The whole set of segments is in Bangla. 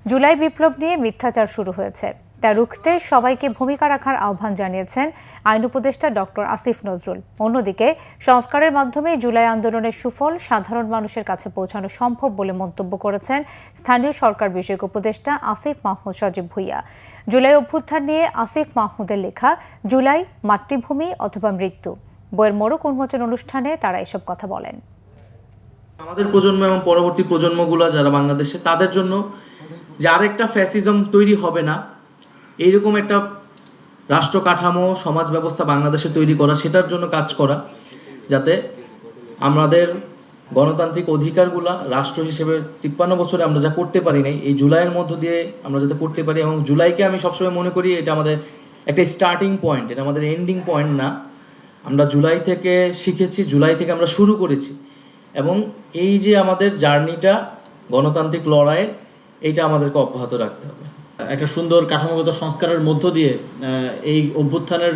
জুলাই বিপ্লব নিয়ে মিথ্যাচার শুরু হয়েছে, তা রুখতে সবাইকে ভূমিকা রাখার আহ্বান জানিয়েছেন আইন উপদেষ্টা ডক্টর আসিফ নজরুল। অন্যদিকে সংস্কারের মাধ্যমে জুলাই আন্দোলনের সুফল সাধারণ মানুষের কাছে পৌঁছানো সম্ভব বলে মন্তব্য করেছেন স্থানীয় সরকার বিষয়ক উপদেষ্টা আসিফ মাহমুদ সজীব ভুঁইয়া। জুলাই অভ্যুত্থান নিয়ে আসিফ মাহমুদের লেখা জুলাই মাতৃভূমি অথবা মৃত্যু বইয়ের মোড়ক উন্মোচন অনুষ্ঠানে তারা এসব কথা বলেন। আমাদের প্রজন্ম এবং পরবর্তী প্রজন্মগুলো যারা বাংলাদেশে, তাদের জন্য যে আরেকটা ফ্যাসিজম তৈরি হবে না, এইরকম একটা রাষ্ট্র কাঠামো সমাজ ব্যবস্থা বাংলাদেশে তৈরি করা, সেটার জন্য কাজ করা, যাতে আমাদের গণতান্ত্রিক অধিকারগুলা রাষ্ট্র হিসেবে 53 বছরে আমরা যা করতে পারি নাই, এই জুলাইয়ের মধ্য দিয়ে আমরা যাতে করতে পারি। এবং জুলাইকে আমি সবসময় মনে করি এটা আমাদের একটা স্টার্টিং পয়েন্ট, এটা আমাদের এন্ডিং পয়েন্ট না। আমরা জুলাই থেকে শিখেছি, জুলাই থেকে আমরা শুরু করেছি, এবং এই যে আমাদের জার্নিটা গণতান্ত্রিক লড়াই, এইটা আমাদেরকে অব্যাহত রাখতে হবে। একটা সুন্দর কাঠামোগত সংস্কারের মধ্য দিয়ে এই অভ্যুত্থানের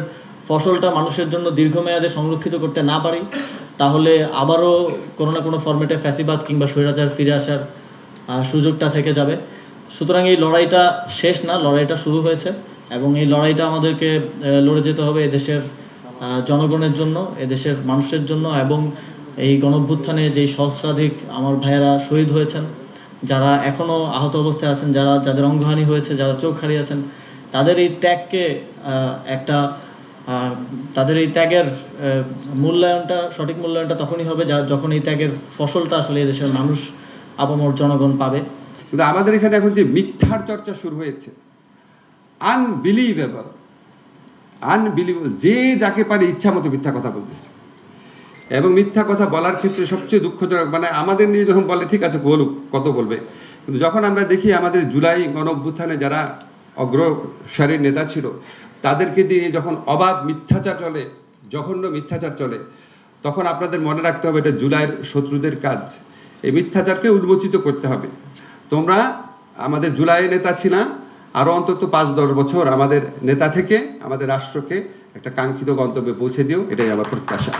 ফসলটা মানুষের জন্য দীর্ঘমেয়াদে সংরক্ষিত করতে না পারি, তাহলে আবারও কোনো না কোনো ফরম্যাটে ফ্যাসিবাদ কিংবা স্বৈরাচার ফিরে আসার সুযোগটা থেকে যাবে। সুতরাং এই লড়াইটা শেষ না, লড়াইটা শুরু হয়েছে, এবং এই লড়াইটা আমাদেরকে লড়ে যেতে হবে এদেশের জনগণের জন্য, এদেশের মানুষের জন্য, এবং এই গণঅভ্যুত্থানে যেই সহস্রাধিক আমার ভাইয়েরা শহীদ হয়েছেন, যারা এখনও আহত অবস্থায় আছেন, যাদের অঙ্গহানি হয়েছে, যারা চোখ হারিয়েছেন, তাদের এই ত্যাগকে তাদের এই ত্যাগের মূল্যায়নটা, সঠিক মূল্যায়নটা তখনই হবে যখন এই ত্যাগের ফসলটা আসলে দেশের মানুষ, আপামর জনগণ পাবে। কিন্তু আমাদের এখানে এখন যে মিথ্যার চর্চা শুরু হয়েছে, আনবিলিভেবল, যে যাকে পারে ইচ্ছা মতো মিথ্যা কথা বলতেছে। এবং মিথ্যা কথা বলার ক্ষেত্রে সবচেয়ে দুঃখজনক, মানে আমাদের নিয়ে যখন বলে ঠিক আছে বলুক, কত বলবে, কিন্তু যখন আমরা দেখি আমাদের জুলাই গণঅভ্যুত্থানে যারা অগ্রসারীর নেতা ছিল, তাদেরকে দিয়ে যখন অবাধ মিথ্যাচার চলে, জঘন্য মিথ্যাচার চলে, তখন আপনাদের মনে রাখতে হবে এটা জুলাইয়ের শত্রুদের কাজ। এই মিথ্যাচারকে উন্মোচিত করতে হবে। তোমরা আমাদের জুলাইয়ের নেতা ছিল, আরও অন্তত 5-10 বছর আমাদের নেতা থেকে আমাদের রাষ্ট্রকে একটা কাঙ্ক্ষিত গন্তব্যে পৌঁছে দিও, এটাই আমার প্রত্যাশা।